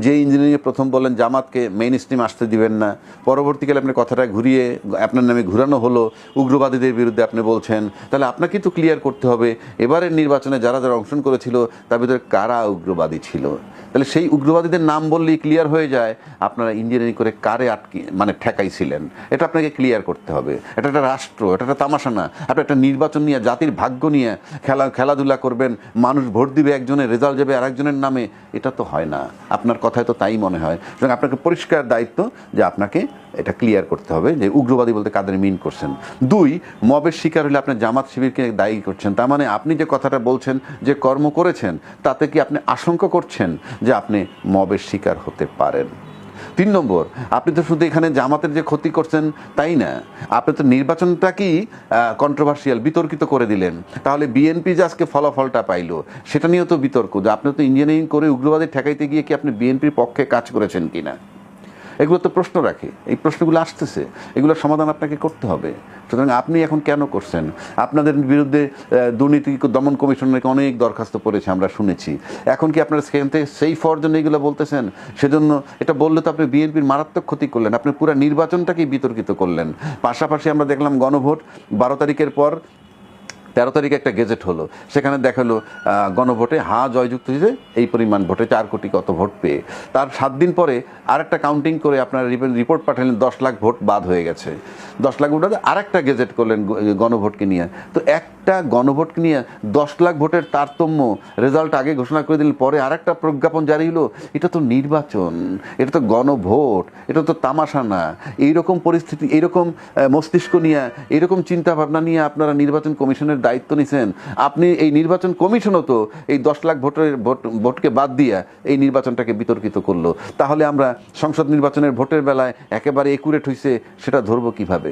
যে ইঞ্জিনিয়ারিং প্রথম বললেন জামাতকে মেইন স্ট্রিম আসতে দিবেন না, পরবর্তীকালে আপনি কথাটা ঘুরিয়ে আপনার নামে ঘুরানো হলো, উগ্রবাদীদের বিরুদ্ধে আপনি বলছেন, তাহলে আপনাকে তো ক্লিয়ার করতে হবে এবারের নির্বাচনে যারা যারা অংশগ্রহণ করেছিল তার ভিতরে কারা উগ্রবাদী ছিল। তাহলে সেই উগ্রবাদীদের নাম বললেই ক্লিয়ার হয়ে যায় আপনারা ইঞ্জিনিয়ারিং করে কারে ঠেকাইছিলেন। এটা আপনাকে ক্লিয়ার করতে হবে। এটা একটা রাষ্ট্র, এটা একটা তামাশা না। আপনি একটা নির্বাচন নিয়ে, জাতির ভাগ্য নিয়ে খেলাধুলা করবেন, মানুষ ভোট দিবে একজনের, রেজাল্ট যাবে আরেকজনের নামে, এটা তো হয় না। আপনার কথায় তো তাই মনে হয়। সুতরাং আপনাকে পরিষ্কার দায়িত্ব যে আপনাকে এটা ক্লিয়ার করতে হবে যে উগ্রবাদী বলতে কাদের মিন করছেন। 2, মবের শিকার হলে আপনি জামাত শিবিরকে দায়ী করছেন। তার মানে আপনি যে কথাটা বলছেন, যে কর্ম করেছেন, তাতে কি আপনি আশঙ্কা করছেন যে আপনি মবের শিকার হতে পারেন। 3 নম্বর, আপনি তো শুধু এখানে জামাতের যে ক্ষতি করছেন তাই না, আপনি তো নির্বাচনটাকেই কন্ট্রোভার্সিয়াল, বিতর্কিত করে দিলেন। তাহলে বিএনপি যে আজকে ফলাফলটা পাইলো সেটা নিয়েও তো বিতর্ক, যে আপনি তো ইঞ্জিনিয়ারিং করে উগ্রবাদী ঠেকাইতে গিয়ে কি আপনি বিএনপির পক্ষে কাজ করেছেন কিনা, এগুলো তো প্রশ্ন রাখে। এই প্রশ্নগুলো আসতেছে, এগুলোর সমাধান আপনাকে করতে হবে। সুতরাং আপনি এখন কেন করছেন? আপনাদের বিরুদ্ধে দুর্নীতি দমন কমিশনের অনেক দরখাস্ত পড়েছে, আমরা শুনেছি। এখন কি আপনারা সেখান থেকে সেই হওয়ার জন্য এগুলো বলতেছেন? সেজন্য এটা বললে তো আপনি বিএনপির মারাত্মক ক্ষতি করলেন, আপনি পুরো নির্বাচনটাকেই বিতর্কিত করলেন। পাশাপাশি আমরা দেখলাম গণভোট 12 তারিখের পর 13 তারিখে একটা গেজেট হলো, সেখানে দেখালো গণভোটে জয়যুক্ত হয়েছে এই পরিমাণ ভোটে, 4 কোটি কত ভোট পেয়ে। তার 7 দিন পরে আরেকটা কাউন্টিং করে আপনার রিপোর্ট পাঠালেন 10 লাখ ভোট বাদ হয়ে গেছে। 10 লাখ ভোট আরেকটা গেজেট করলেন গণভোটকে নিয়ে। তো একটা গণভোটকে নিয়ে 10 লাখ ভোটের তারতম্য, রেজাল্ট আগে ঘোষণা করে দিলেন, পরে আরেকটা প্রজ্ঞাপন জারি হলো। এটা তো নির্বাচন, এটা তো গণভোট, এটা তো তামাশা না। এইরকম পরিস্থিতি, এইরকম মস্তিষ্ক নিয়ে, এইরকম চিন্তা ভাবনা নিয়ে আপনারা নির্বাচন কমিশনের দায়িত্ব নিছেন। আপনি এই নির্বাচন কমিশনও তো এই 10 লাখ ভোটকে বাদ দিয়ে এই নির্বাচনটাকে বিতর্কিত করলো। তাহলে আমরা সংসদ নির্বাচনের ভোটের বেলায় একেবারে একুরেট হইছে সেটা ধরবো কিভাবে?